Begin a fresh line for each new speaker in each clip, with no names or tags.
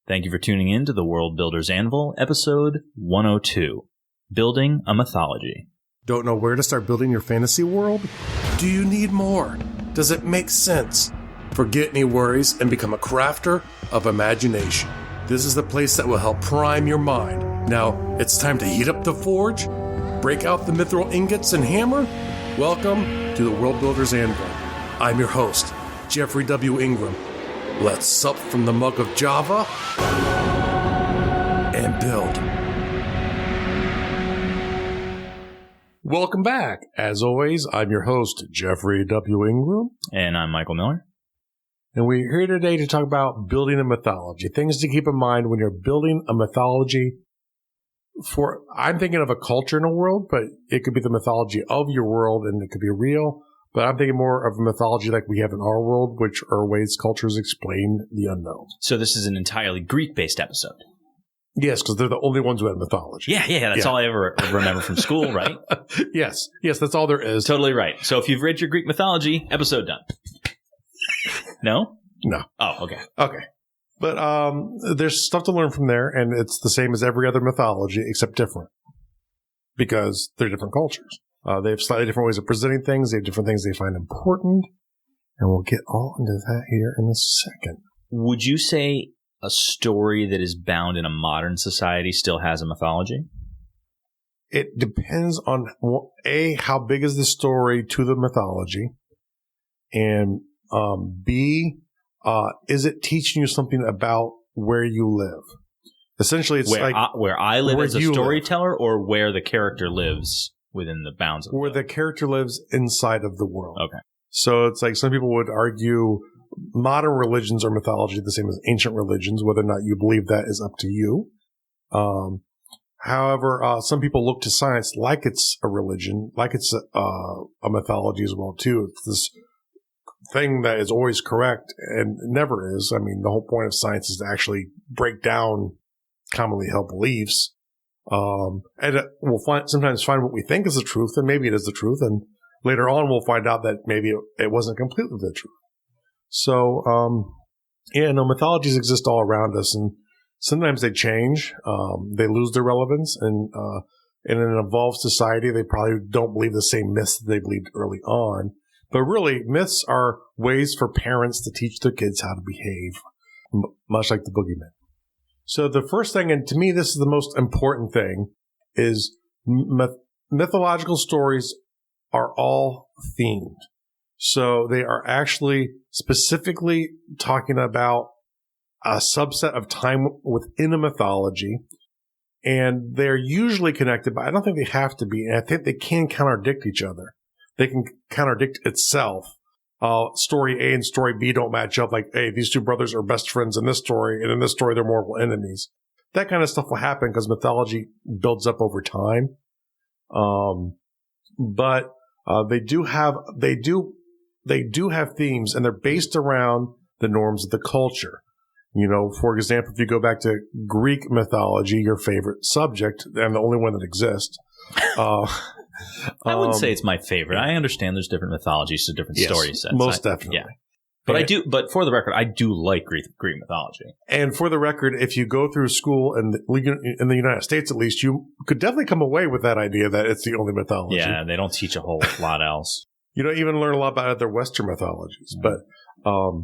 Thank you for tuning in to the World Builder's Anvil, episode 102, Building a Mythology.
Don't know where to start building your fantasy world? Do you need more? Does it make sense? Forget any worries and become a crafter of imagination. This is the place that will help prime your mind. Now, it's time to heat up the forge, break out the mithril ingots and hammer. Welcome to the World Builder's Anvil. I'm your host, Jeffrey W. Ingram. Let's sup from the mug of Java and build. Welcome back. As always, I'm your host, Jeffrey W. Ingram.
And I'm Michael Miller.
And we're here today to talk about building a mythology. Things to keep in mind when you're building a mythology. I'm thinking of a culture in a world, but it could be the mythology of your world, and it could be real. But I'm thinking more of a mythology like we have in our world, which are ways cultures explain the unknown.
So this is an entirely Greek-based episode.
Yes, because they're the only ones who have mythology.
Yeah, that's all I ever remember from school, right?
Yes, that's all there is.
Totally right. So if you've read your Greek mythology, episode done. No?
No.
Oh, okay.
Okay. But there's stuff to learn from there, and it's the same as every other mythology, except different. Because they're different cultures. They have slightly different ways of presenting things. They have different things they find important. And we'll get all into that here in a second.
Would you say a story that is bound in a modern society still has a mythology?
It depends on, A, how big is the story to the mythology? And B, is it teaching you something about where you live? Essentially, it's
where I live as a storyteller, or where the character lives within the bounds of
where the character lives inside of the world.
Okay.
So it's like some people would argue modern religions are mythology the same as ancient religions. Whether or not you believe that is up to you. However, some people look to science like it's a religion, like it's a mythology as well too. It's this thing that is always correct and never is. I mean, the whole point of science is to actually break down commonly held beliefs. And we'll sometimes find what we think is the truth, and maybe it is the truth. And later on, we'll find out that maybe it wasn't completely the truth. So, mythologies exist all around us, and sometimes they change. They lose their relevance, and in an evolved society, they probably don't believe the same myths that they believed early on. But really, myths are ways for parents to teach their kids how to behave, much like the boogeyman. So the first thing, and to me this is the most important thing, is mythological stories are all themed. So they are actually specifically talking about a subset of time within a mythology, and they're usually connected, but I don't think they have to be, and I think they can contradict each other. They can contradict itself. Story A and story B don't match up. Like, hey, these two brothers are best friends in this story, and in this story, they're mortal enemies. That kind of stuff will happen because mythology builds up over time. But they do have themes, and they're based around the norms of the culture. You know, for example, if you go back to Greek mythology, your favorite subject, and the only one that exists.
I wouldn't say it's my favorite. I understand there's different mythologies to different story sets.
Most definitely.
Yeah. But for the record, I do like Greek mythology.
And for the record, if you go through school in the United States, at least, you could definitely come away with that idea that it's the only mythology.
Yeah, they don't teach a whole lot else.
You don't even learn a lot about other Western mythologies. Mm-hmm.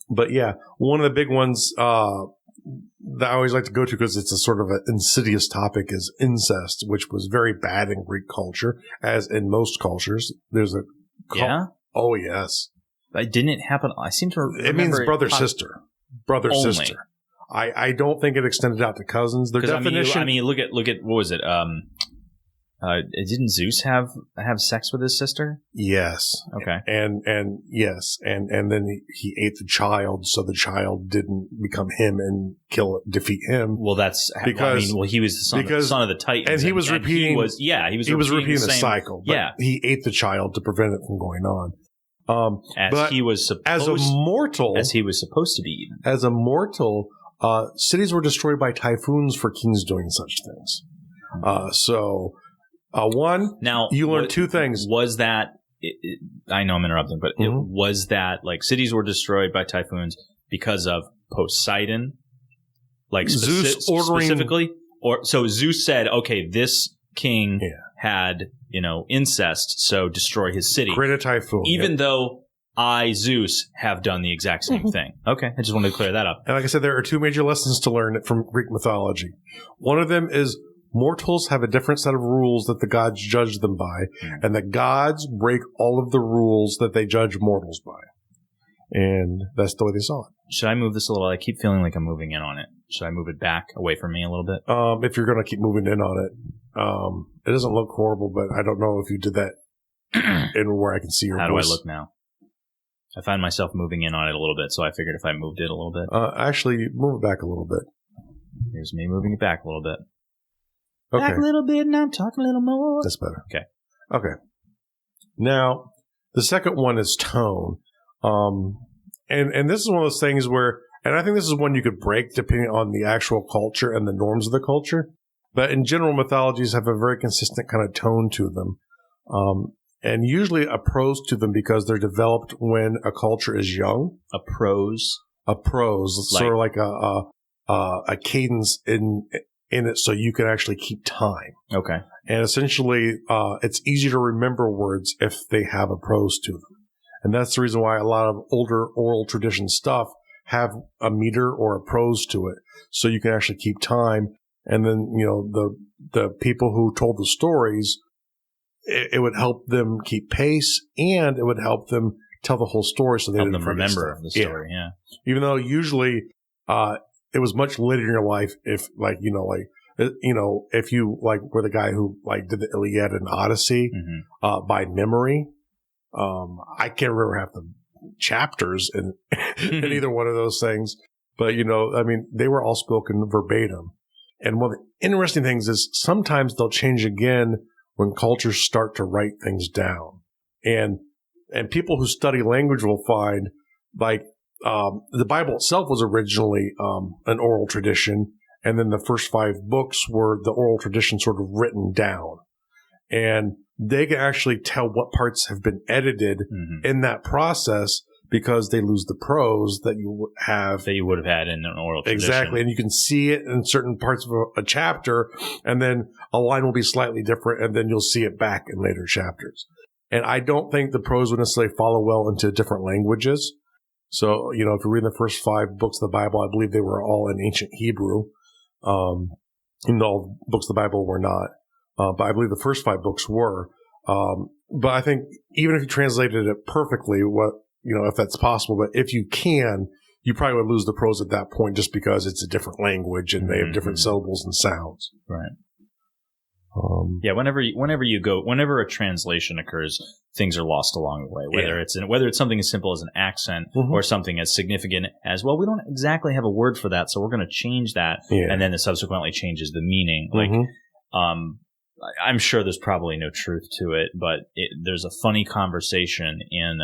But yeah, one of the big ones that I always like to go to because it's a sort of an insidious topic is incest, which was very bad in Greek culture, as in most cultures. There's a
yeah.
Oh yes.
Didn't it happen? I seem to remember.
It means brother sister. Sister. I don't think it extended out to cousins. Their definition.
I mean, look at what was it? Didn't Zeus have sex with his sister?
Yes.
Okay.
And yes, and then he ate the child, so the child didn't become him and defeat him.
Well, that's because he was the son of the Titans,
and he was repeating.
He was repeating the
cycle. But he ate the child to prevent it from going on.
As he was supposed to be eaten.
As a mortal, cities were destroyed by typhoons for kings doing such things. You learn two things.
Was that, I know I'm interrupting, but was that, like, cities were destroyed by typhoons because of Poseidon Like
Zeus ordering
specifically, or so Zeus said, okay, this king had incest, so destroy his city.
Create a typhoon,
even though I, Zeus, have done the exact same thing. Okay, I just wanted to clear that up.
And like I said, there are two major lessons to learn from Greek mythology. One of them is mortals have a different set of rules that the gods judge them by, and the gods break all of the rules that they judge mortals by. And that's the way they saw it.
Should I move this a little? I keep feeling like I'm moving in on it. Should I move it back away from me a little bit?
If you're going to keep moving in on it, it doesn't look horrible, but I don't know if you did that in where I can see your
How
voice.
do I look now? I find myself moving in on it a little bit, so I figured if I moved it a little bit.
Actually, move it back a little bit.
Here's me moving it back a little bit.
Okay.
Back a little bit, and I'm talking a little more.
That's better.
Okay.
Now, the second one is tone. And this is one of those things where, and I think this is one you could break depending on the actual culture and the norms of the culture. But in general, mythologies have a very consistent kind of tone to them. And usually a prose to them because they're developed when a culture is young.
A prose?
A prose. Sort of like a cadence in it so you can actually keep time.
Okay.
And essentially, it's easier to remember words if they have a prose to them. And that's the reason why a lot of older oral tradition stuff have a meter or a prose to it. So you can actually keep time. And then, the people who told the stories, it would help them keep pace, and it would help them tell the whole story so they
help
didn't
them remember the story. Yeah.
Even though usually it was much later in your life if if you were the guy who did the Iliad and Odyssey by memory. I can't remember half the chapters in either one of those things, but they were all spoken verbatim. And one of the interesting things is sometimes they'll change again when cultures start to write things down. And people who study language will find the Bible itself was originally an oral tradition, and then the first 5 books were the oral tradition sort of written down. And they can actually tell what parts have been edited in that process because they lose the prose that you have. That
you would have had in an oral tradition.
Exactly. And you can see it in certain parts of a chapter, and then a line will be slightly different, and then you'll see it back in later chapters. And I don't think the prose would necessarily follow well into different languages. So, if you read the first 5 books of the Bible, I believe they were all in ancient Hebrew. Even though all books of the Bible were not. But I believe the first 5 books were. But I think even if you translated it perfectly, if that's possible, but if you can, you probably would lose the prose at that point just because it's a different language and they have different syllables and sounds.
Right. Whenever a translation occurs, things are lost along the way. Whether it's something as simple as an accent or something as significant as, well, we don't exactly have a word for that, so we're going to change that, and then it subsequently changes the meaning. I'm sure there's probably no truth to it, but there's a funny conversation in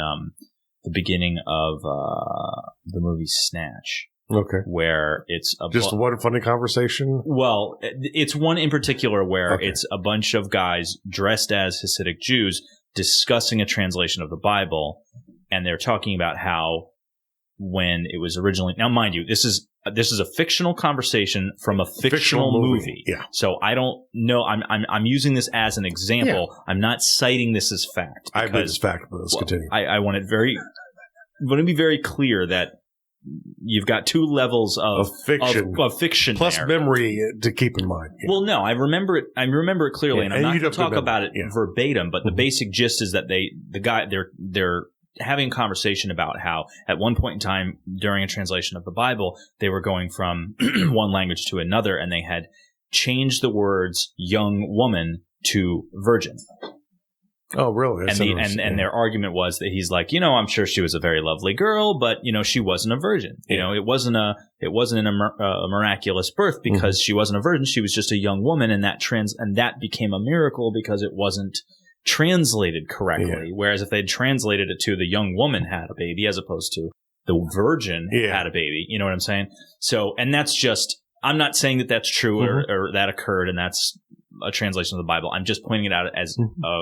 the beginning of the movie Snatch.
Okay.
Where it's
just one funny conversation?
Well, it's one in particular where it's a bunch of guys dressed as Hasidic Jews discussing a translation of the Bible, and they're talking about how when it was originally, now mind you, this is a fictional conversation from a fictional movie.
Yeah.
So I don't know. I'm using this as an example. Yeah. I'm not citing this as fact.
I believe it's fact, but let's continue.
I want to be very clear that you've got 2 levels of fiction, of fiction
plus
there.
Memory to keep in mind.
Yeah. Well, no, I remember it clearly, and I'm not going to talk about it verbatim. But the basic gist is that they're having a conversation about how at one point in time during a translation of the Bible, they were going from one language to another, and they had changed the words "young woman" to "virgin."
Oh, really?
And their argument was that he's like, I'm sure she was a very lovely girl, but she wasn't a virgin. It wasn't a miraculous birth because she wasn't a virgin. She was just a young woman, and that became a miracle because it wasn't translated correctly. Yeah. Whereas if they'd translated it to the young woman had a baby as opposed to the virgin had a baby, you know what I'm saying? So, and that's just, I'm not saying that that's true or that occurred and that's a translation of the Bible. I'm just pointing it out as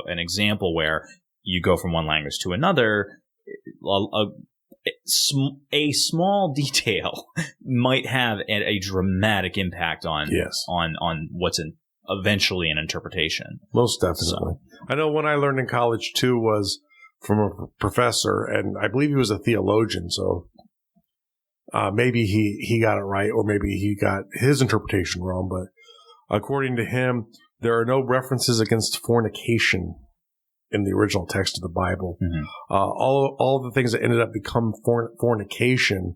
an example where you go from one language to another. a small detail might have a dramatic impact on what's eventually an interpretation.
Most definitely. I know one I learned in college too was from a professor, and I believe he was a theologian, so maybe he got it right, or maybe he got his interpretation wrong, but according to him, there are no references against fornication in the original text of the Bible.
Mm-hmm.
All the things that ended up become fornication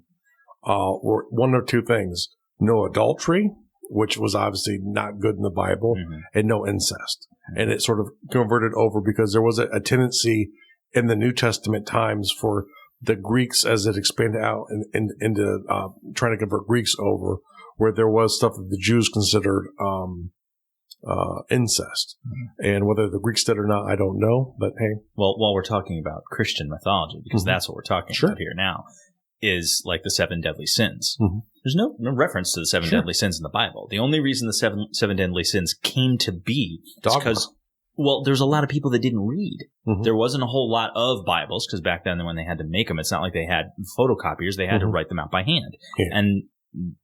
were one of two things: no adultery, which was obviously not good in the Bible,
mm-hmm.
and no incest. Mm-hmm. And it sort of converted over because there was a tendency in the New Testament times for the Greeks, as it expanded out into trying to convert Greeks over, where there was stuff that the Jews considered incest. Mm-hmm. And whether the Greeks did or not, I don't know. But hey.
Well, while we're talking about Christian mythology, because
mm-hmm.
that's what we're talking about here now, is like the 7 deadly sins.
Mm-hmm.
There's no reference to the 7 deadly sins in the Bible. The only reason the seven deadly sins came to be is because, well, there's a lot of people that didn't read.
Mm-hmm.
There wasn't a whole lot of Bibles, because back then when they had to make them, it's not like they had photocopiers. They had
mm-hmm.
to write them out by hand.
Yeah.
And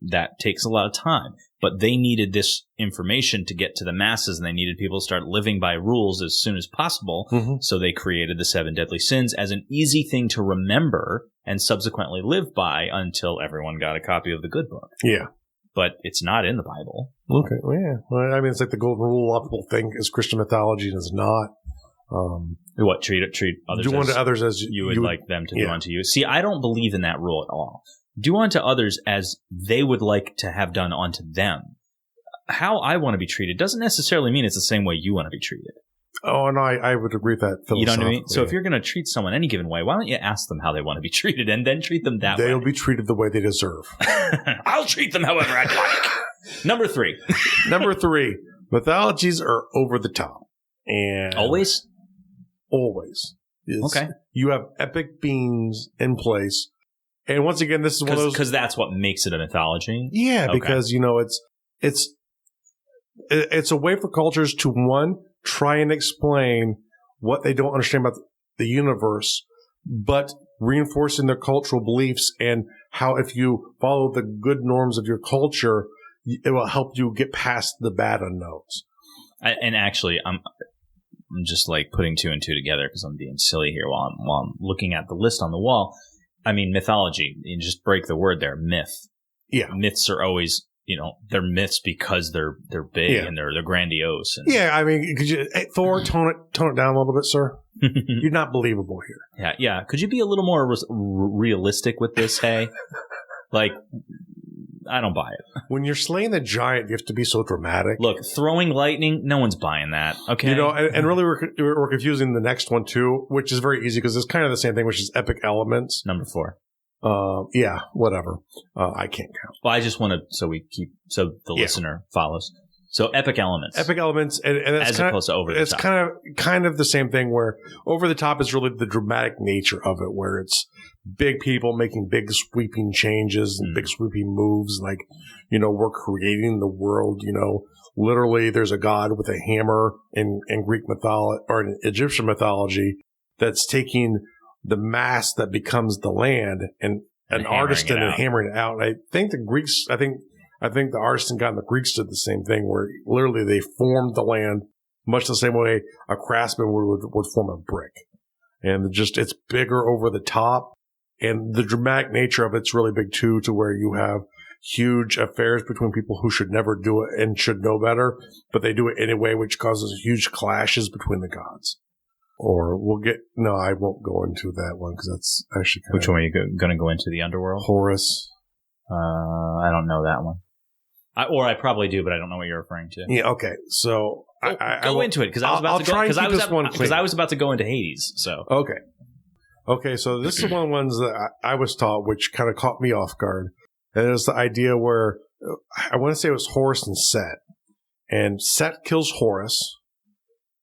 that takes a lot of time. But they needed this information to get to the masses, and they needed people to start living by rules as soon as possible.
Mm-hmm.
So they created the 7 deadly sins as an easy thing to remember and subsequently live by until everyone got a copy of the good book.
Yeah.
But it's not in the Bible.
Okay. Well, yeah. Well, I mean, it's like the golden rule. A lot of people think is Christian mythology, and it's not.
What? Treat others
do unto others as
you would like them to do unto you. See, I don't believe in that rule at all. Do unto others as they would like to have done unto them. How I want to be treated doesn't necessarily mean it's the same way you want to be treated.
Oh, no, I would agree with that philosophically.
You know what I mean? So if you're going to treat someone any given way, why don't you ask them how they want to be treated and then treat them that way?
They'll be treated the way they deserve.
I'll treat them however I'd like. Number 3.
Number 3. Mythologies are over the top. And
Always?
Always.
Okay.
You have epic beings in place. And once again, this is one of those...
Because that's what makes it a mythology?
Yeah, okay. Because, it's a way for cultures to, one, try and explain what they don't understand about the universe, but reinforcing their cultural beliefs and how if you follow the good norms of your culture, it will help you get past the bad unknowns.
And actually, I'm just like putting 2 and 2 together because I'm being silly here while I'm looking at the list on the wall. I mean, mythology, you just break the word there, myth.
Yeah.
Myths are always, they're myths because they're big and they're grandiose. And
yeah, I mean, could you, Thor, tone it down a little bit, sir? You're not believable here.
Yeah. Could you be a little more realistic with this, hey? Like, I don't buy it.
When you're slaying the giant, you have to be so dramatic.
Look, throwing lightning, no one's buying that, okay?
And really we're confusing the next one, too, which is very easy because it's kind of the same thing, which is epic elements.
Number 4.
Yeah, whatever. I can't count.
Well, I just want to, so the listener follows. So epic elements.
Epic elements, and that's
as opposed to over the top.
It's kind of the same thing where over the top is really the dramatic nature of it, where it's big people making big sweeping changes and big sweeping moves. Like, we're creating the world, literally there's a god with a hammer in Greek mythology or in Egyptian mythology that's taking the mass that becomes the land and an artist and hammering it out. And I think the Greeks, I think the artists and god and the Greeks did the same thing where literally they formed the land much the same way a craftsman would form a brick. And it's bigger over the top. And the dramatic nature of it's really big too, to where you have huge affairs between people who should never do it and should know better, but they do it anyway, which causes huge clashes between the gods. Or I won't go into that one because that's actually
Which one are you going to go into? The underworld?
Horus.
I don't know that one. I probably do, but I don't know what you're referring to.
Yeah. Okay. So
I go into it because I was about to I was about to go into Hades. So
okay. So this is one of the ones that I was taught, which kind of caught me off guard, and it was the idea where I want to say it was Horus and Set, and Set kills Horus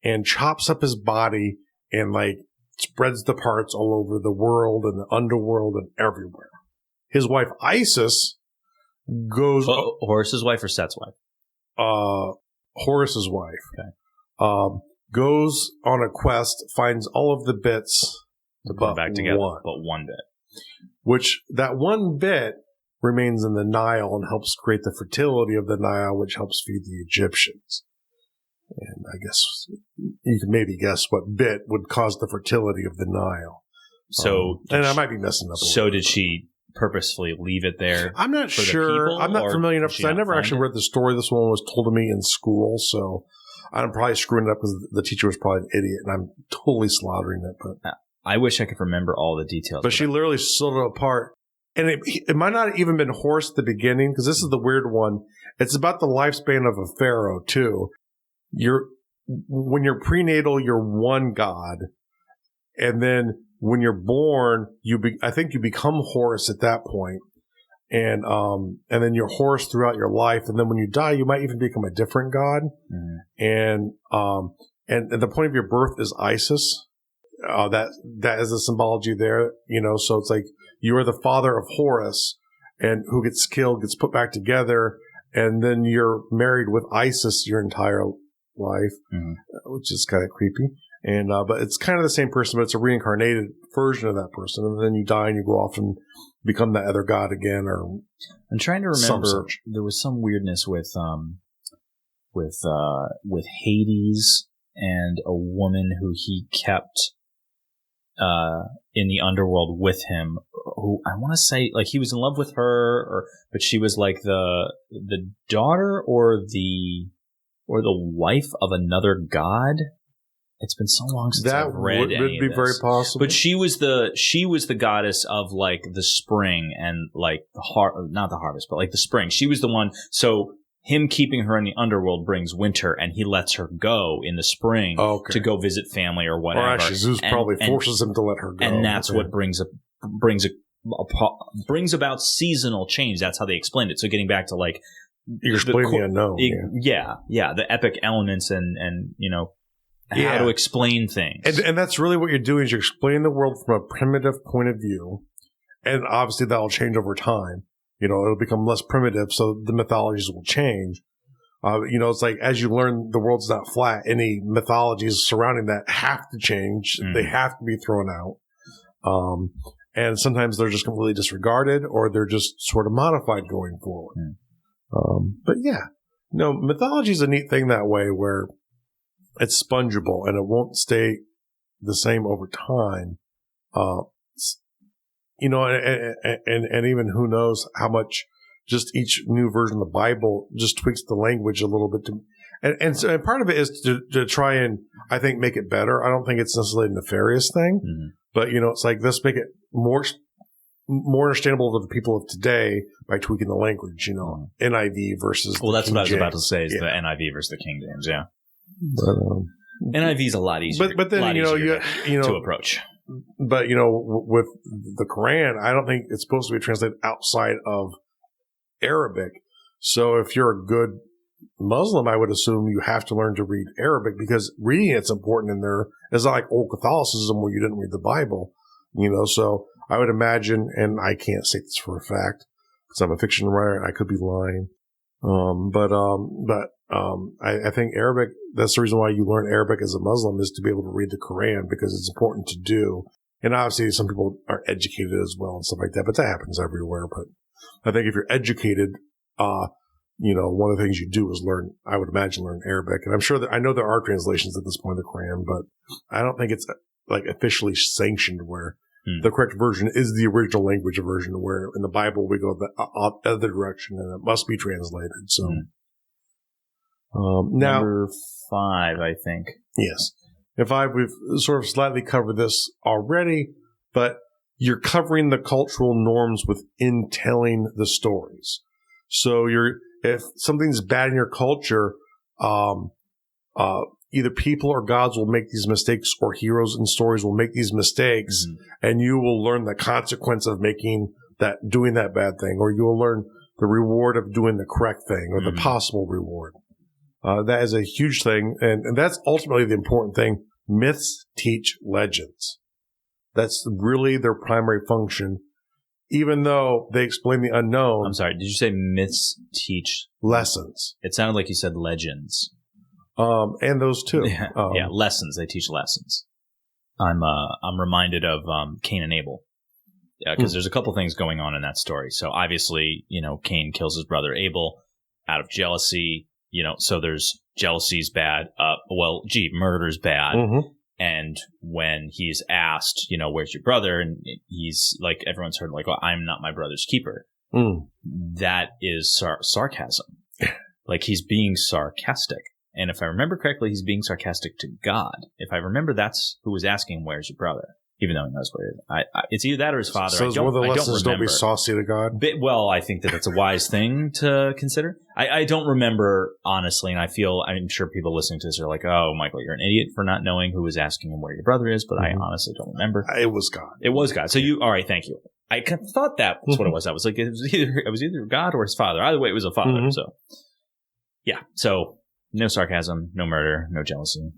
and chops up his body and spreads the parts all over the world and the underworld and everywhere. His wife Isis goes.
Horus's wife or Set's wife?
Horus's wife.
Okay.
Goes on a quest, finds all of the bits,
but back together, but one bit.
which that one bit remains in the Nile and helps create the fertility of the Nile, which helps feed the Egyptians. And I guess you can maybe guess what bit would cause the fertility of the Nile.
So,
and I might be messing up.
So did she purposefully leave it there?
I'm not sure. I'm not familiar enough because I never actually read the story. This one was told to me in school, so I'm probably screwing it up because the teacher was probably an idiot, and I'm totally slaughtering it. But
I wish I could remember all the details.
But she literally sewed it apart. And it might not have even been Horus at the beginning, because this is the weird one. It's about the lifespan of a pharaoh, too. When you're prenatal, you're one god. And then when you're born, I think you become Horus at that point. And then you're Horus throughout your life. And then when you die, you might even become a different god. Mm-hmm. And the point of your birth is Isis. That is the symbology there, so it's like you are the father of Horus, and who gets killed gets put back together, and then you're married with Isis your entire life, which is kind of creepy. And but it's kind of the same person, but it's a reincarnated version of that person, and then you die and you go off and become that other god again. Or
I'm trying to remember. There was some weirdness with Hades and a woman who he kept in the underworld with him, who I want to say like he was in love with her, but she was like the daughter or the wife of another god. It's been so long since I've read any of this. That would be very possible. But she was the goddess of like the spring and like not the harvest, but like the spring. She was the one. So him keeping her in the underworld brings winter, and he lets her go in the spring to go visit family or whatever. Or actually,
Zeus probably forces him to let her go,
and that's what brings about seasonal change. That's how they explained it. So getting back to like
you're explaining the unknown,
the epic elements and how to explain things,
and that's really what you're doing is you're explaining the world from a primitive point of view, and obviously that'll change over time. It'll become less primitive, so the mythologies will change. It's like as you learn the world's not flat, any mythologies surrounding that have to change. They have to be thrown out. And sometimes they're just completely disregarded, or they're just sort of modified going forward. But mythology is a neat thing that way, where it's spongeable and it won't stay the same over time. And even who knows how much just each new version of the Bible just tweaks the language a little bit. And part of it is to try and, I think, make it better. I don't think it's necessarily a nefarious thing, but, it's like, let's make it more understandable to the people of today by tweaking the language, NIV versus
Well, that's
King
what I was
James.
about to say is the NIV versus the King James, yeah. But, NIV is a lot easier.
But then,
to approach.
But, with the Quran, I don't think it's supposed to be translated outside of Arabic. So if you're a good Muslim, I would assume you have to learn to read Arabic, because reading it's important in there. It's not like old Catholicism where you didn't read the Bible, So I would imagine, and I can't say this for a fact because I'm a fiction writer and I could be lying. I think Arabic, that's the reason why you learn Arabic as a Muslim, is to be able to read the Quran, because it's important to do. And obviously some people are educated as well and stuff like that, but that happens everywhere. But I think if you're educated, one of the things you do is learn Arabic. And I'm sure I know there are translations at this point of the Quran, but I don't think it's like officially sanctioned where the correct version is the original language version, where in the Bible we go the other direction and it must be translated. So. Now,
number 5, I think.
Yes. And 5, we've sort of slightly covered this already, but you're covering the cultural norms within telling the stories. So if something's bad in your culture, either people or gods will make these mistakes, or heroes in stories will make these mistakes, and you will learn the consequence of doing that bad thing, or you will learn the reward of doing the correct thing, or the possible reward. That is a huge thing, and that's ultimately the important thing. Myths teach legends. That's really their primary function, even though they explain the unknown.
I'm sorry, did you say myths teach
lessons?
It sounded like you said legends.
And those too.
Lessons. They teach lessons. I'm reminded of Cain and Abel. because there's a couple things going on in that story. So obviously, Cain kills his brother Abel out of jealousy. So there's jealousy's bad. Murder's bad. Mm-hmm. And when he's asked, where's your brother? And he's like, everyone's heard like, well, I'm not my brother's keeper. That is sarcasm. Like he's being sarcastic. And if I remember correctly, he's being sarcastic to God. If I remember, that's who was asking, where's your brother? Even though he knows where it is. It's either that or his father.
So one of the lessons, don't be saucy to God?
I think that it's a wise thing to consider. I don't remember, honestly, and I'm sure people listening to this are like, oh, Michael, you're an idiot for not knowing who was asking him where your brother is, but I honestly don't remember.
It was God.
It was God. So all right, thank you. I thought that was what it was. I was like, it was either God or his father. Either way, it was a father. So, yeah. So, no sarcasm, no murder, no jealousy.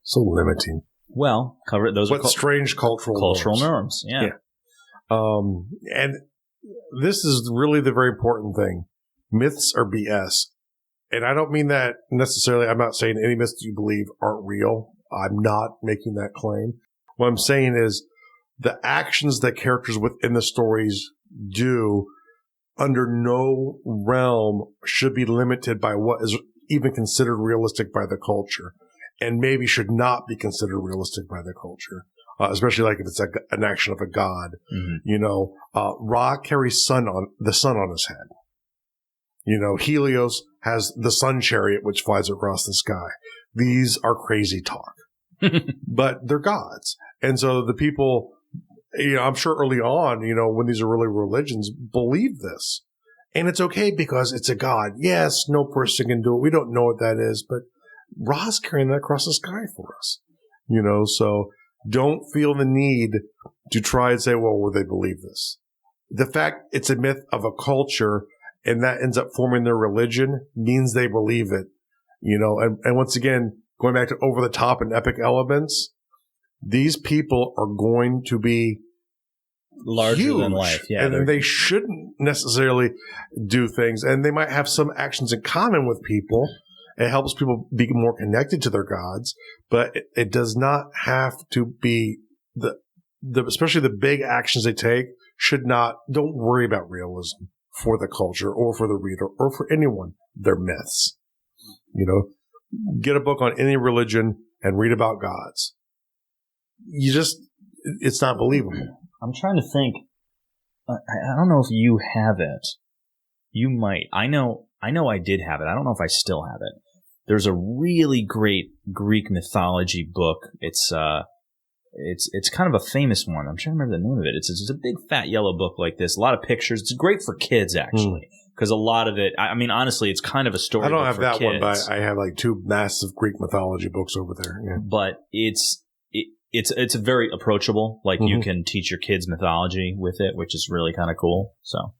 So limiting.
Well, those are
strange cultural
norms. Yeah.
And this is really the very important thing. Myths are BS. And I don't mean that necessarily. I'm not saying any myths you believe aren't real. I'm not making that claim. What I'm saying is the actions that characters within the stories do under no realm should be limited by what is even considered realistic by the culture. And maybe should not be considered realistic by the culture, especially like if it's an action of a god. Ra carries the sun on his head. Helios has the sun chariot which flies across the sky. These are crazy talk, but they're gods, and so the people, I'm sure early on, when these are really religions, believe this, and it's okay because it's a god. Yes, no person can do it. We don't know what that is, but Ra's carrying that across the sky for us, so don't feel the need to try and say, well, would they believe this? The fact it's a myth of a culture and that ends up forming their religion means they believe it, and once again, going back to over the top and epic elements, these people are going to be
larger
huge,
than life. Yeah.
And they shouldn't necessarily do things, and they might have some actions in common with people. It helps people be more connected to their gods, but it does not have to be especially the big actions they take don't worry about realism for the culture or for the reader or for anyone. They're myths. Get a book on any religion and read about gods. It's not believable.
I'm trying to think. I don't know if you have it. You might. I know I did have it. I don't know if I still have it. There's a really great Greek mythology book. It's kind of a famous one. I'm trying to remember the name of it. It's a big fat yellow book like this. A lot of pictures. It's great for kids actually, because a lot of it. I mean, honestly, it's kind of a story.
I don't have that
kids.
one, but I have like 2 massive Greek mythology books over there. Yeah.
But it's very approachable. Like you can teach your kids mythology with it, which is really kind of cool. So.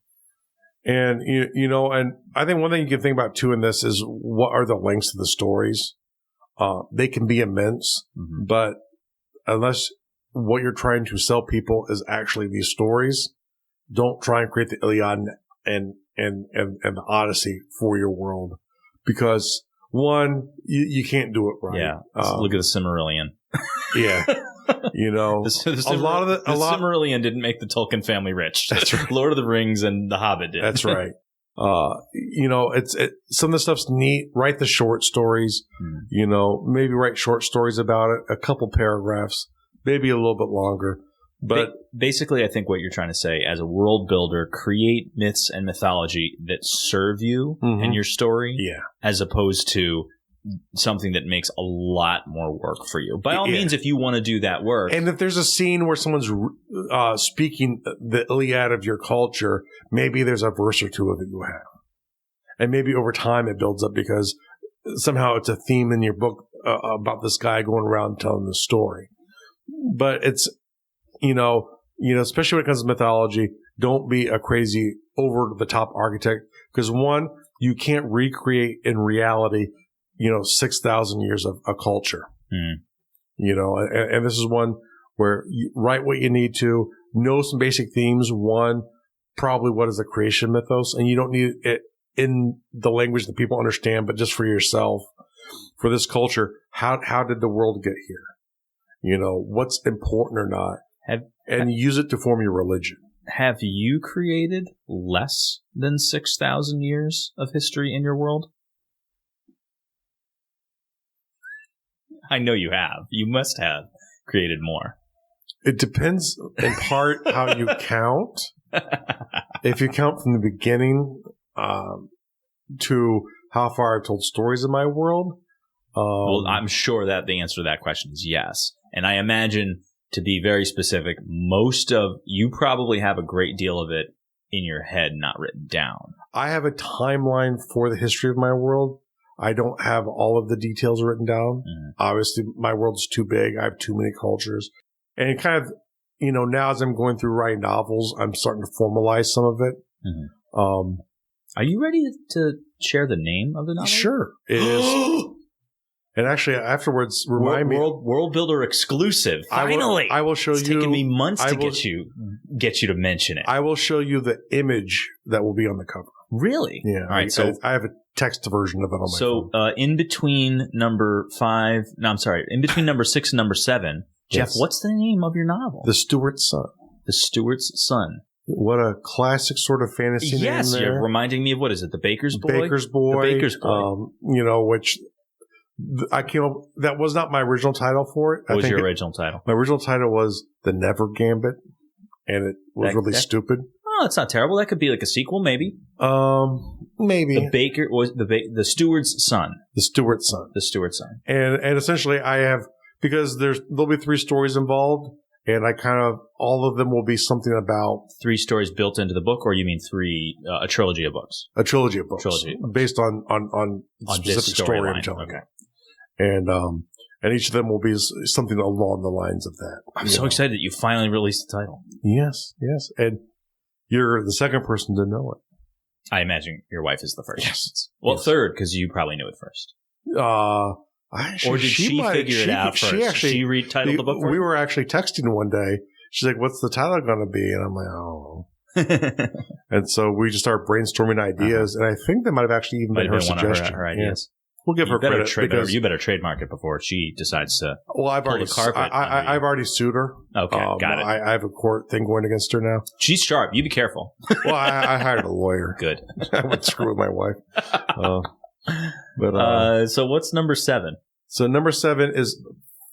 And, and I think one thing you can think about too in this is what are the lengths of the stories? They can be immense, but unless what you're trying to sell people is actually these stories, don't try and create the Iliad and the Odyssey for your world, because one, you can't do it right.
Yeah. Look at the Silmarillion.
Yeah.
The Silmarillion didn't make the Tolkien family rich.
That's right.
Lord of the Rings and The Hobbit did.
That's right. Some of the stuff's neat. Write the short stories. Maybe write short stories about it. A couple paragraphs, maybe a little bit longer. But
basically, I think what you're trying to say, as a world builder, create myths and mythology that serve you and your story, as opposed to something that makes a lot more work for you. By all means, if you want to do that work.
And if there's a scene where someone's speaking the Iliad of your culture, maybe there's a verse or 2 of it you have. And maybe over time it builds up because somehow it's a theme in your book about this guy going around telling the story. But it's, especially when it comes to mythology, don't be a crazy over-the-top architect, because one, you can't recreate in reality 6,000 years of a culture, and this is one where you write what you need to, know some basic themes. One, probably what is a creation mythos, and you don't need it in the language that people understand, but just for yourself, for this culture, how did the world get here? What's important or not? and use it to form your religion.
Have you created less than 6,000 years of history in your world? I know you have. You must have created more.
It depends in part how you count. If you count from the beginning to how far I've told stories in my world.
Well, I'm sure that the answer to that question is yes. And I imagine, to be very specific, you probably have a great deal of it in your head, not written down.
I have a timeline for the history of my world. I don't have all of the details written down. Mm-hmm. Obviously, my world's too big. I have too many cultures. And kind of, now as I'm going through writing novels, I'm starting to formalize some of it.
Mm-hmm. Are you ready to share the name of the novel?
Sure. It is. And actually, afterwards, remind me.
World Builder exclusive. Finally.
I will show you.
It's taken me months to get you to mention it.
I will show you the image that will be on the cover.
Really?
Yeah. All right. So I have a text version of it on my phone.
So, in between number 6 and number 7, Jeff,
yes.
What's the name of your novel?
The Steward's Son.
The Steward's Son.
What a classic sort of fantasy name there.
Yes, you're reminding me of, what is it, The Baker's Boy?
Baker's Boy.
The Baker's Boy.
Which I came up, that was not my original title for it.
What was your original title?
My original title was The Never Gambit, and it was really stupid.
Oh, it's not terrible. That could be like a sequel, maybe.
Maybe.
The Baker was the Steward's Son.
The Steward's Son.
The Steward's Son.
And essentially I have, because there'll be 3 stories involved, and all of them will be something about
3 stories built into the book, or you mean a trilogy of books?
A trilogy of books.
Trilogy.
Based on specific story I'm telling you. And each of them will be something along the lines of that.
I'm so excited that you finally released the title.
Yes. And you're the second person to know it.
I imagine your wife is the first.
Yes.
Well, third, because you probably knew it first.
Or
did she figure it out first? She retitled the book first?
We were actually texting one day. She's like, "What's the title going to be?" And I'm like, "Oh." And so we just started brainstorming ideas, and I think that might have actually even been her suggestion.
Her ideas.
Yeah. We'll give her credit.
You better trademark it before she decides to.
Well, I've already sued her.
Okay, got it.
I have a court thing going against her now.
She's sharp. You be careful.
Well, I hired a lawyer.
Good.
I would screw with my wife.
So what's number 7?
So number 7 is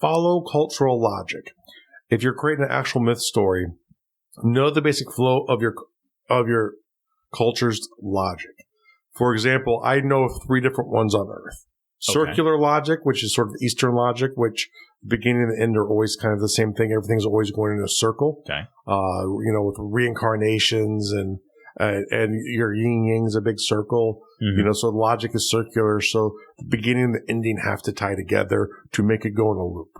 follow cultural logic. If you're creating an actual myth story, know the basic flow of your culture's logic. For example, I know of 3 different ones on Earth. Okay. Circular logic, which is sort of Eastern logic, which the beginning and the end are always kind of the same thing. Everything's always going in a circle.
Okay.
With reincarnations and your yin yang's a big circle. Mm-hmm. So logic is circular. So the beginning and the ending have to tie together to make it go in a loop.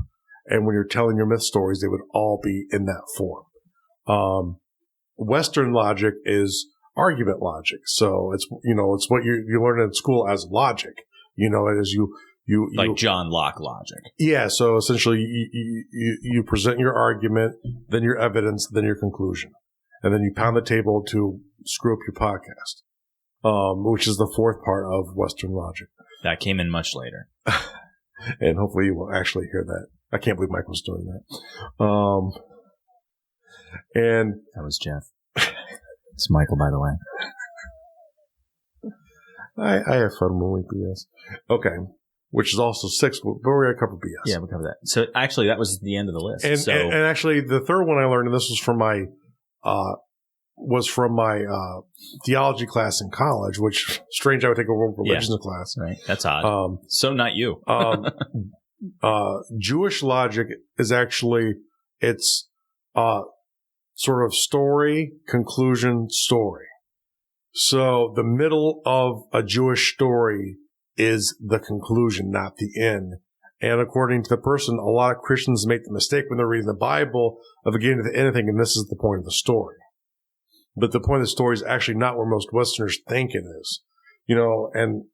And when you're telling your myth stories, they would all be in that form. Western logic is argument logic. So it's what you learn in school as logic. As you
like John Locke logic.
Yeah. So essentially, you present your argument, then your evidence, then your conclusion, and then you pound the table to screw up your podcast, which is the 4th part of Western logic.
That came in much later,
and hopefully you will actually hear that. I can't believe Michael's doing that. And
that was Jeff. It's Michael, by the way.
I have fun when we BS. Okay. Which is also 6, but we're going to cover BS.
Yeah, we'll cover that. So actually, that was the end of the list.
And actually, the third one I learned, and this was from my theology class in college, which strange I would take a world religion class.
Right. That's odd. So not you.
Jewish logic is actually, it's sort of story, conclusion, story. So the middle of a Jewish story is the conclusion, not the end. And according to the person, a lot of Christians make the mistake when they're reading the Bible of getting to the end of anything, and this is the point of the story. But the point of the story is actually not where most Westerners think it is. And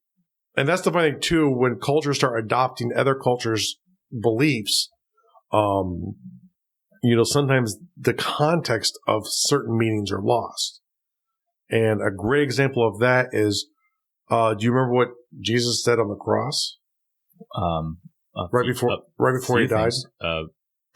that's the funny thing too, when cultures start adopting other cultures' beliefs, sometimes the context of certain meanings are lost. And a great example of that is, do you remember what Jesus said on the cross? Right before he died?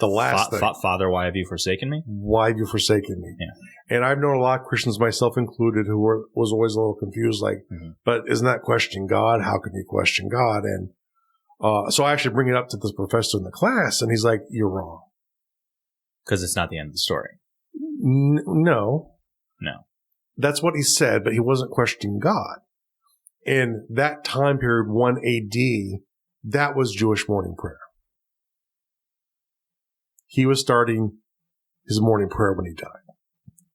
the last thing.
Father, why have you forsaken me?
Why have you forsaken me?
Yeah.
And I've known a lot of Christians, myself included, who was always a little confused, like, but isn't that questioning God? How can you question God? And so I actually bring it up to this professor in the class, and he's like, you're wrong.
Because it's not the end of the story.
No. That's what he said, but he wasn't questioning God. In that time period, 1 AD, that was Jewish morning prayer. He was starting his morning prayer when he died.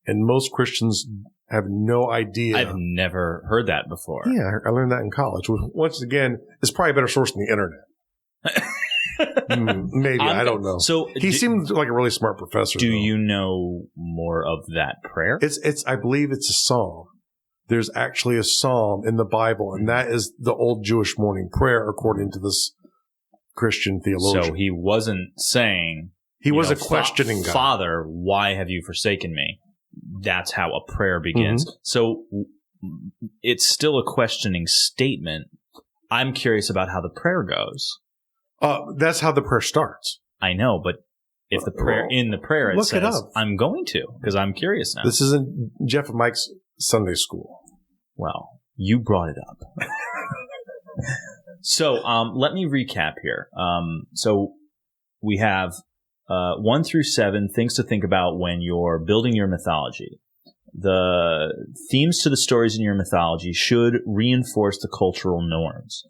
And most Christians have no idea.
I've never heard that before.
Yeah, I learned that in college. Once again, it's probably a better source than the internet. Maybe. I don't know.
So
he seemed like a really smart professor.
Do you know more of that prayer?
I believe it's a psalm. There's actually a psalm in the Bible, and that is the old Jewish morning prayer, according to this Christian theologian.
So he wasn't saying...
He wasn't questioning God.
Father, why have you forsaken me? That's how a prayer begins. So it's still a questioning statement. I'm curious about how the prayer goes.
That's how the prayer starts.
I know, but if the prayer in the prayer it
look
says,
it up.
I'm going to, because I'm curious now.
This isn't Jeff and Mike's Sunday school.
Well, you brought it up. So let me recap here. So we have 1 through 7 things to think about when you're building your mythology. The themes to the stories in your mythology should reinforce the cultural norms.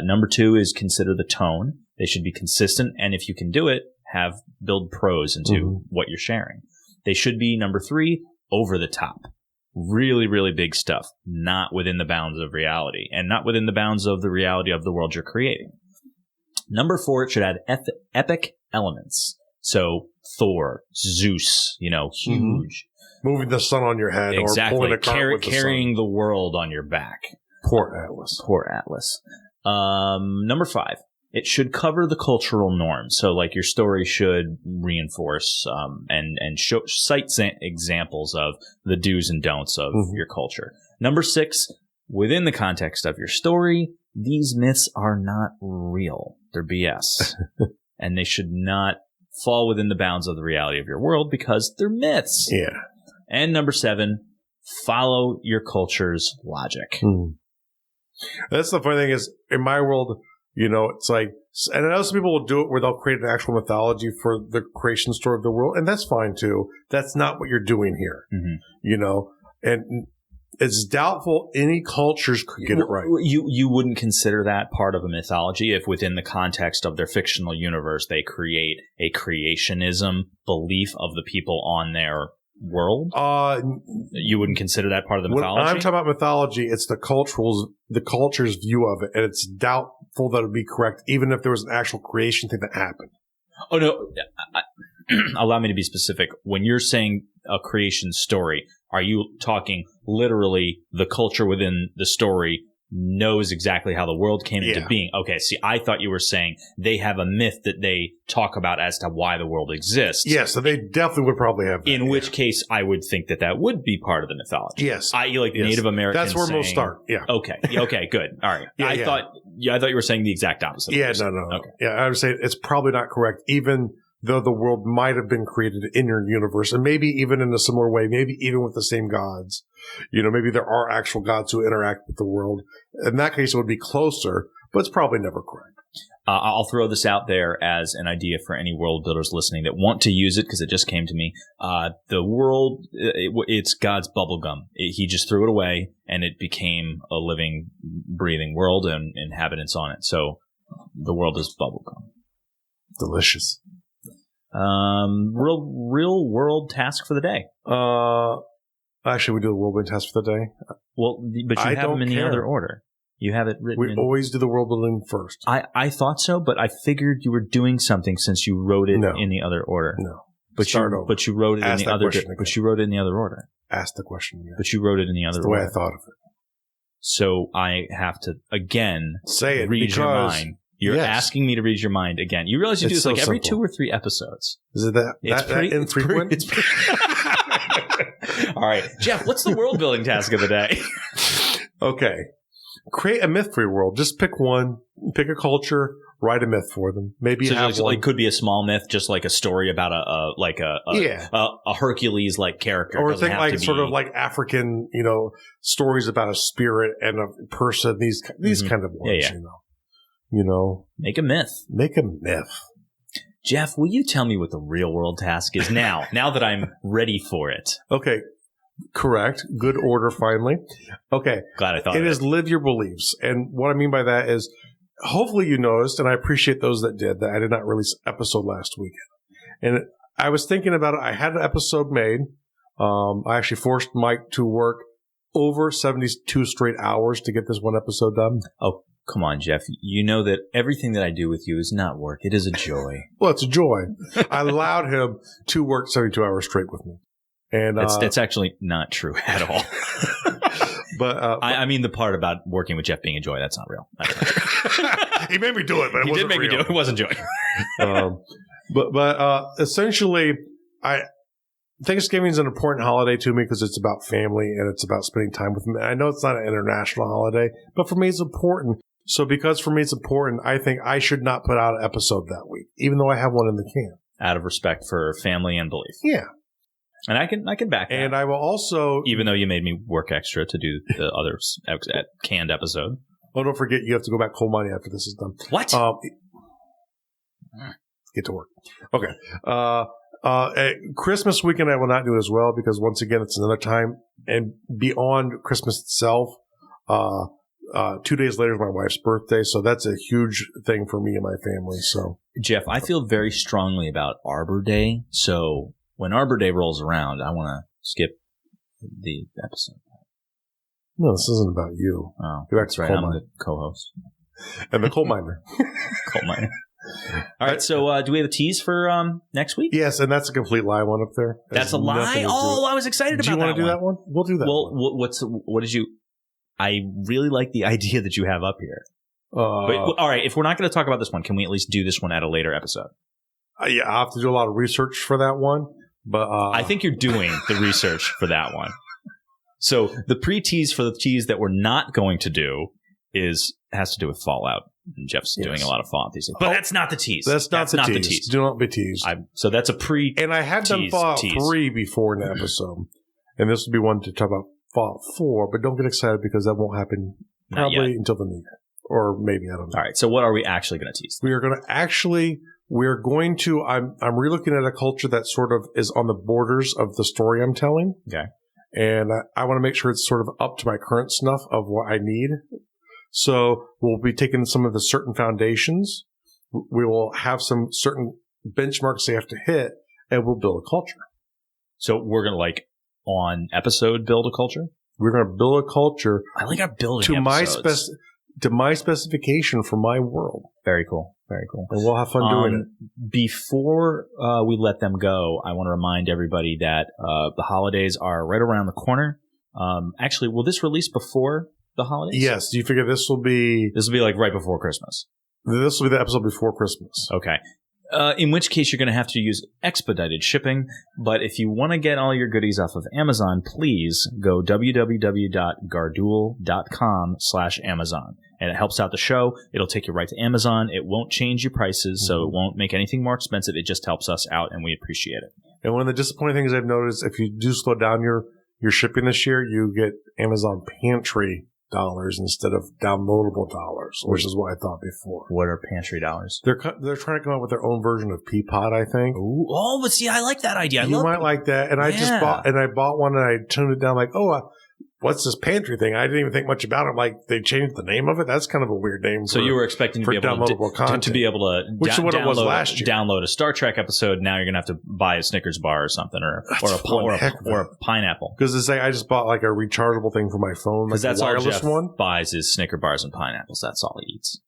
Number 2 is consider the tone. They should be consistent, and if you can do it, build prose into what you're sharing. They should be, number 3, over the top. Really, really big stuff, not within the bounds of reality, and not within the bounds of the reality of the world you're creating. Number 4, it should add epic elements. So Thor, Zeus, huge.
Moving the sun on your head,
exactly.
Or pulling a cart with
carrying the world on your back.
Poor Atlas.
Number 5, it should cover the cultural norms. So, like, your story should reinforce and cite examples of the do's and don'ts of your culture. Number 6, within the context of your story, these myths are not real. They're BS. And they should not fall within the bounds of the reality of your world because they're myths.
Yeah.
And number 7, follow your culture's logic.
That's the funny thing is, in my world, it's like, and I know some people will do it where they'll create an actual mythology for the creation story of the world, and that's fine too. That's not what you're doing here, and it's doubtful any cultures could get it right.
You wouldn't consider that part of a mythology if within the context of their fictional universe they create a creationism belief of the people on their world? You wouldn't consider that part of the mythology?
When I'm talking about mythology, it's the culture's view of it, and it's doubtful that it would be correct, even if there was an actual creation thing that happened.
Oh, no. Allow me to be specific. When you're saying a creation story, are you talking literally the culture within the story knows exactly how the world came into being? Okay, see, I thought you were saying they have a myth that they talk about as to why the world exists.
Yes, so they definitely would probably have that.
In which case, I would think that would be part of the mythology.
Yes.
I.e., like Native Americans.
That's where most start, yeah.
Okay, good. All right. I thought you were saying the exact opposite.
Yeah, no. Okay. Yeah, I would say it's probably not correct, even though the world might have been created in your universe, and maybe even in a similar way, maybe even with the same gods. Maybe there are actual gods who interact with the world. In that case, it would be closer, but it's probably never correct.
I'll throw this out there as an idea for any world builders listening that want to use it, because it just came to me. The world, it's God's bubblegum. He just threw it away, and it became a living, breathing world and inhabitants on it. So the world is bubblegum.
Delicious. Real
world task for the day.
Actually, we do the whirlwind test for the day.
Well, but you have them in the other order. You have it written.
We always do the world building first.
I thought so, but I figured you were doing something since you wrote it in the other order.
No.
But you wrote it in the other. But you wrote it in the other order.
Ask the question again.
But you wrote it in the other order.
The way I thought of it.
So I have to again
say it.
Read your mind. You're asking me to read your mind again. You realize you do this like every 2 or 3 episodes.
Is it that infrequent?
It's pretty. All right, Jeff, what's the world building task of the day?
Okay. Create a myth-free world. Just pick one. Pick a culture write a myth for them. Maybe
so
have
just, like could be a small myth, just like a story about a Hercules like character,
or think like sort of like African, stories about a spirit and a person. These kind of ones,
Make a myth.
Make a myth.
Jeff, will you tell me what the real world task is now? Now that I'm ready for it.
Okay. Correct. Good order, finally. Okay.
Glad I thought
it is live your beliefs. And what I mean by that is, hopefully you noticed, and I appreciate those that did, that I did not release an episode last weekend. And I was thinking about it. I had an episode made. I actually forced Mike to work over 72 straight hours to get this one episode done.
Oh, come on, Jeff. You know that everything that I do with you is not work. It is a joy.
Well, it's a joy. I allowed him to work 72 hours straight with me. And
that's actually not true at all.
But
I mean the part about working with Jeff being a joy. That's not real. That's not true.
He made me do it, but it wasn't real. He did make me do it.
It wasn't joy.
But essentially, Thanksgiving is an important holiday to me because it's about family and it's about spending time with them. I know it's not an international holiday, but for me it's important. So because for me it's important, I think I should not put out an episode that week, even though I have one in the can.
Out of respect for family and belief.
Yeah.
And I can back that.
And I will also...
Even though you made me work extra to do the other canned episode.
Oh, don't forget, you have to go back coal mining after this is done.
What?
Get to work. Okay. At Christmas weekend, I will not do as well because, once again, it's another time. And beyond Christmas itself, 2 days later is my wife's birthday. So that's a huge thing for me and my family. So,
Jeff, I feel very strongly about Arbor Day. So... when Arbor Day rolls around, I want to skip the episode.
No, this isn't about you.
Oh, that's right. I'm the co-host.
And the coal miner.
Coal miner. All right, so do we have a tease for next week?
Yes, and that's a complete lie one up there.
That's a lie? Oh, I was excited about that one.
Do you want to do that one? We'll do that
one. What did you... I really like the idea that you have up here. All right, if we're not going to talk about this one, can we at least do this one at a later episode?
Yeah, I'll have to do a lot of research for that one. But
I think you're doing the research for that one. So the pre-tease for the tease that we're not going to do has to do with Fallout. And Jeff's doing a lot of Fallout these days. But that's not the tease.
That's not the tease. Do not be teased.
So that's a pre.
And I have done Fallout 3 before in the episode. And this will be one to talk about Fallout 4. But don't get excited because that won't happen probably until the new year. Or maybe, I don't know.
All right. So what are we actually going to tease?
We are going to actually... We're going to, I'm relooking at a culture that sort of is on the borders of the story I'm telling.
Okay.
And I want to make sure it's sort of up to my current snuff of what I need. So we'll be taking some of the certain foundations. We will have some certain benchmarks they have to hit, and we'll build a culture.
So we're going to on episode build a culture?
We're going to build a culture.
I like our building episodes.
To my specification for my world.
Very cool. Very cool.
And we'll have fun doing
it. Before we let them go, I want to remind everybody that the holidays are right around the corner. Actually, will this release before the holidays?
Yes. Do you figure this will be
right before Christmas?
This will be the episode before Christmas.
Okay. In which case, you're going to have to use expedited shipping. But if you want to get all your goodies off of Amazon, please go www.garduel.com/Amazon. And it helps out the show. It'll take you right to Amazon. It won't change your prices, so it won't make anything more expensive. It just helps us out, and we appreciate it.
And one of the disappointing things I've noticed, if you do slow down your shipping this year, you get Amazon Pantry dollars instead of downloadable dollars, which is what I thought before.
What are pantry dollars?
They're trying to come up with their own version of Peapod, I think.
Ooh, but see, I like that idea.
You might like that. And I just bought one and I tuned it down like, what's this pantry thing? I didn't even think much about it. Like, they changed the name of it. That's kind of a weird name.
So you were expecting to be able to be able to
which is what it was last year.
Download a Star Trek episode. Now you're going to have to buy a Snickers bar or something, or a pineapple.
Because I just bought like a rechargeable thing for my phone, like
that's
a wireless
all Jeff
one.
Buys is Snicker bars and pineapples. That's all he eats.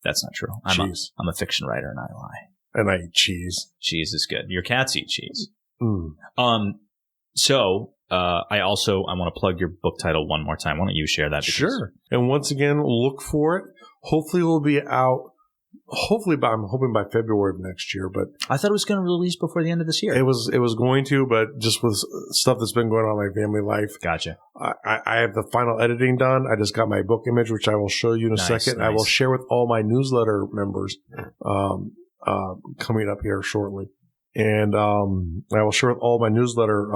That's not true. I'm a fiction writer, and I lie.
And I eat cheese.
Cheese is good. Your cats eat cheese.
Mm.
So. I want to plug your book title one more time. Why don't you share that?
Sure. And once again, look for it. Hopefully it will be out Hopefully, I'm hoping by February of next year. But
I thought it was going to release before the end of this year.
It was going to, but just with stuff that's been going on in my family life.
Gotcha.
I have the final editing done. I just got my book image, which I will show you in a second.
Nice.
I will share with all my newsletter members coming up here shortly. And I will share with all my newsletter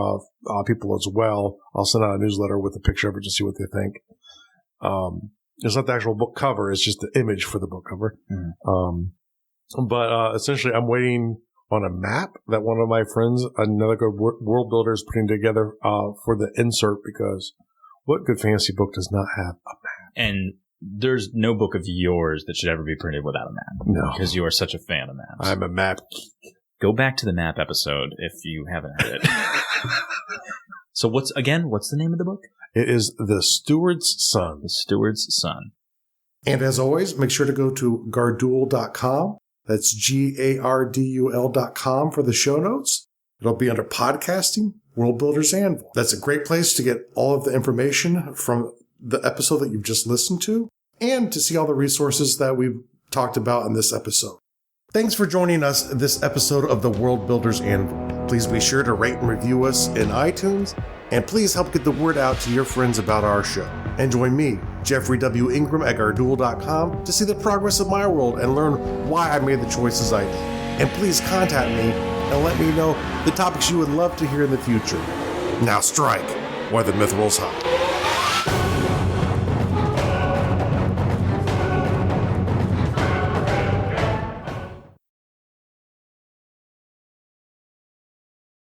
people as well. I'll send out a newsletter with a picture of it to see what they think. It's not the actual book cover. It's just the image for the book cover. But essentially, I'm waiting on a map that one of my friends, another good world builder, is putting together for the insert, because what good fantasy book does not have a map?
And there's no book of yours that should ever be printed without a map.
No.
Because you are such a fan of maps.
I'm a map geek.
Go back to the map episode if you haven't heard it. So what's the name of the book?
It is The Steward's Son.
The Steward's Son.
And as always, make sure to go to gardul.com. That's GARDUL.com for the show notes. It'll be under podcasting, World Builders Anvil. That's a great place to get all of the information from the episode that you've just listened to, and to see all the resources that we've talked about in this episode. Thanks for joining us in this episode of the World Builders Anvil. Please be sure to rate and review us in iTunes, and please help get the word out to your friends about our show. And join me, Jeffrey W. Ingram, at gardul.com to see the progress of my world and learn why I made the choices I did. And please contact me and let me know the topics you would love to hear in the future. Now strike while the myth rolls high.